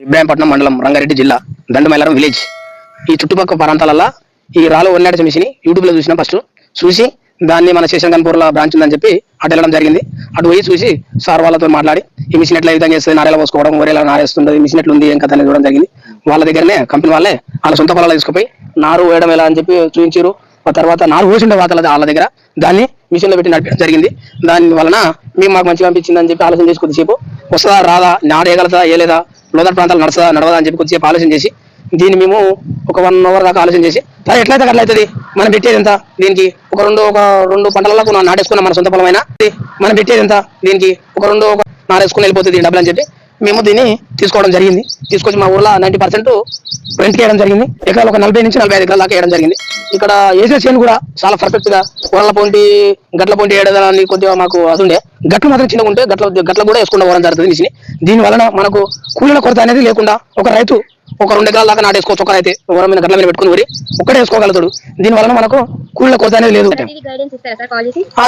ఇబ్రాహీంపట్నం మండలం రంగారెడ్డి జిల్లా దండుమైలారం విలేజ్ ఈ చుట్టుపక్కల ప్రాంతాలలో ఈ రాళ్ళు ఒన్నాడే మిషన్ యూట్యూబ్ లో చూసిన ఫస్ట్ చూసి దాన్ని మన శేషన్ గన్పూర్లో బ్రాంచ్ ఉందని చెప్పి అటు వెళ్ళడం జరిగింది. అటు పోయి చూసి సార్ వాళ్ళతో మాట్లాడి ఈ మిషన్ ఎట్లా విధంగా చేస్తుంది, నారేలా పోసుకోవడం ఒరేలా నారేస్తుంది, మిషన్ ఎట్లా ఉంది ఏం కథ అనేది చూడడం జరిగింది. వాళ్ళ దగ్గరనే కంపెనీ వాళ్ళే వాళ్ళ సొంత పొలాలు తీసుకుపోయి నారు వేయడం ఎలా అని చెప్పి చూపించారు. ఆ తర్వాత నారు పోసిండే వాళ్ళ దగ్గర దాన్ని మిషన్ లో పెట్టి నడిపడం జరిగింది. దాని వలన మేము మాకు మంచిగా అనిపించింది అని చెప్పి ఆలోచన చేసి కొద్దిసేపు వస్తుందా రాదా, నాడేయగలదా ఏలేదా, లోదర్ ప్రాంతాలు నడుస్తుందా నడవదా అని చెప్పి కొద్దిసేపు ఆలోచన చేసి దీన్ని మేము ఒక 1 అవర్ దాకా ఆలోచన చేసి సరే ఎట్లయితే అట్లా అవుతుంది, మనం పెట్టేది ఎంత దీనికి ఒక రెండు పంటలకు నాటేసుకున్నాం మన సొంత పొలమైనా మనం పెట్టేది ఎంత దీనికి ఒక నారేసుకుని వెళ్ళిపోతుంది డబ్బులు అని చెప్పి మేము దీన్ని తీసుకోవడం జరిగింది. తీసుకొచ్చి మా ఊర్లో 90% రెంట్కి వేయడం జరిగింది. ఎకరాలు ఒక 40 నుంచి 45 ఎకరాల దాకా వేయడం జరిగింది. ఇక్కడ వేసే చేను కూడా చాలా పర్ఫెక్ట్ గా ఊరల పొంటి గట్ల పొంటి వేయడాన్ని కొద్దిగా మాకు అదుండే గట్లు మాత్రం చిన్నగా ఉంటే గట్ల కూడా వేసుకుంటూ పోవడం జరుగుతుంది మిషన్. దీని వలన మనకు కూలీల కొరత అనేది లేకుండా ఒక రైతు ఒక 2 ఎకరాల దాకా నాటేసుకోవచ్చు. ఒకరైతే ఊర మీద గట్ల మీద పెట్టుకుని ఊరి ఒక్కడే వేసుకోగలుగుతాడు. దీని వలన మనకు కూలీల కొరత అనేది లేదు.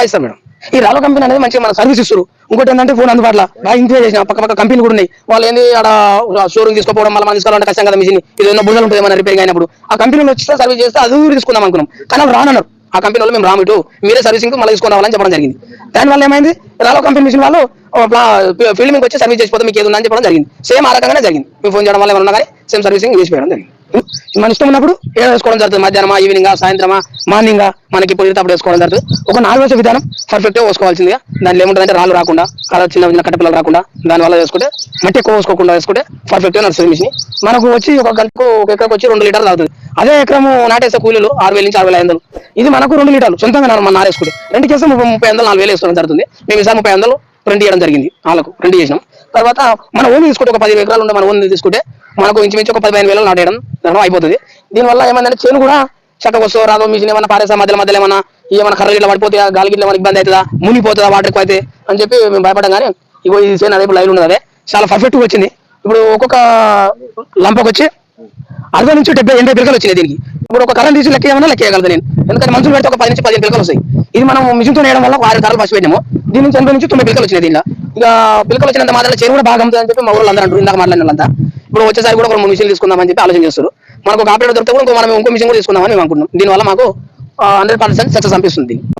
ఇస్తాం మేడం. ఈ రాలో కంపెనీ అనేది మంచిగా మన సర్వీస్ ఇస్తారు. ఇంకోటి ఏంటంటే ఫోన్ అందుబాటులో బాగా ఇంక్రీజ్ చేసిన పక్క కంపెనీలు కూడా ఉన్నాయి. వాళ్ళు ఏంది అక్కడ షోరూమ్ తీసుకోవడం వల్ల మనం తీసుకోవాలంటే కష్టం కదా మిషన్. ఇది ఉన్న బుర్రలు ఉంటుంది మన రిపేరింగ్ అయినప్పుడు ఆ కంపెనీలో వచ్చి సర్వీస్ చేస్తే అది తీసుకుందాం అనుకున్నాం. కానీ వాళ్ళు రానన్నారు. ఆ కంపెనీ వాళ్ళు మేము రామిటు మీరే సర్వీసింగ్ మళ్ళీ తీసుకుని రావాలని చెప్పడం జరిగింది. దానివల్ల ఏమైంది, రాలో కంపెనీ మిషన్ వాళ్ళు ఫీల్డ్ మీకు వచ్చి సర్వీస్ చేసిపోతే మీకు ఏది ఉందని చెప్పడం జరిగింది. సేమ్ ఆ రకంగానే జరిగింది. మేము ఫోన్ చేయడం వల్ల ఏమన్నా కానీ సేమ్ సర్వీసింగ్ చేసిపోయడం జరిగింది. మన ఇష్టం ఉన్నప్పుడు ఏదో వేసుకోవడం జరుగుతుంది. మధ్యాహ్నమా ఈవినింగ్ సాయంత్రమా మార్నింగ్ మనకి ఇప్పుడు అప్పుడు వేసుకోవడం జరుగుతుంది. ఒక 4 వేసే విధానం పర్ఫెక్ట్ గా వేసుకోవాల్సిందిగా. దాంట్లో ఏముంటుందంటే రాళ్ళు రాకుండా చిన్న కట్టపిల్లలు రాకుండా దానివల్ల వేసుకుంటే మట్టి ఎక్కువ వేసుకోకుండా వేసుకుంటే పర్ఫెక్ట్ గా నడుస్తుంది మిషన్. మనకు వచ్చి ఒక గంటకు ఒక ఎకరకు వచ్చి 2 లీటర్లు అవుతుంది. అదే ఎకరము నాటేసే కూలీలు 6,000 నుంచి 6,500. ఇది మనకు 2 లీటర్లు సొంతంగా మనం నారేసుకుంటే రెండు చేస్తే 30,000 4,000 వేసుకోవడం జరుగుతుంది. మేము ఈసారి 30,000 రెండు చేయడం జరిగింది. వాళ్ళకు రెండు చేసినాం. తర్వాత మన ఓన్ తీసుకుంటే ఒక 10 ఎకరాలు ఉంటే మన ఓన్ తీసుకుంటే మనకు ఇంచుమించు ఒక 15,000 నాటేయడం అయిపోతుంది. దీనివల్ల ఏమైందంటే చేను కూడా చక్కగా వస్తూ రాదో మిషన్ ఏమన్నా పారేసా మధ్యలో ఏమైనా కర్రలు ఇట్లా పడిపోతే గాలికి ఇట్లా మనకి ఇబ్బంది అవుతుందా, మునిగిపోతుందా వాటర్ ఎక్కువ అయితే అని చెప్పి మేము భయపడడం. కానీ ఇగో ఈ చేను అదే లైన్ ఉన్నది, అదే చాలా పర్ఫెక్ట్గా వచ్చింది. ఇప్పుడు ఒక్కొక్క లంపకు వచ్చి 60 నుంచి 70-80 పిలకలు వచ్చినాయి. దీనికి ఇప్పుడు ఒక కరెంట్ తీసి లెక్క ఏమన్నా లెక్క చేయగలదు నేను. ఎందుకంటే మనుషులు పెడితే ఒక 10 నుంచి 15 పిలకలు వస్తాయి. ఇది మనం మిషన్తో వేయడం వల్ల 6 కర్రలు పసి పెట్టాము. దీని నుంచి 80 నుంచి 90 పిలకలు వచ్చినాయి. దీనిలో ఇక పిలకలు వచ్చినంత మాత్రం చేను కూడా బాగా అమ్ముతుంది అని చెప్పి మా ఊళ్ళో అందరూ అంటారు. ఇందాక మాట్లాడిన వాళ్ళంతా ఇప్పుడు వచ్చేసరికి కూడా ఒక 3 మిషన్లు తీసుకుందామని చెప్పి ఆలోచన చేస్తారు. మనకు ఒక ఆపరేటర్ దొరికితే కూడా మనం ఇంకో మిషన్ కూడా తీసుకుందామని మేము అనుకుంటున్నాం. దీనివల్ల మాకు 100% సక్సెస్ అనిపిస్తుంది.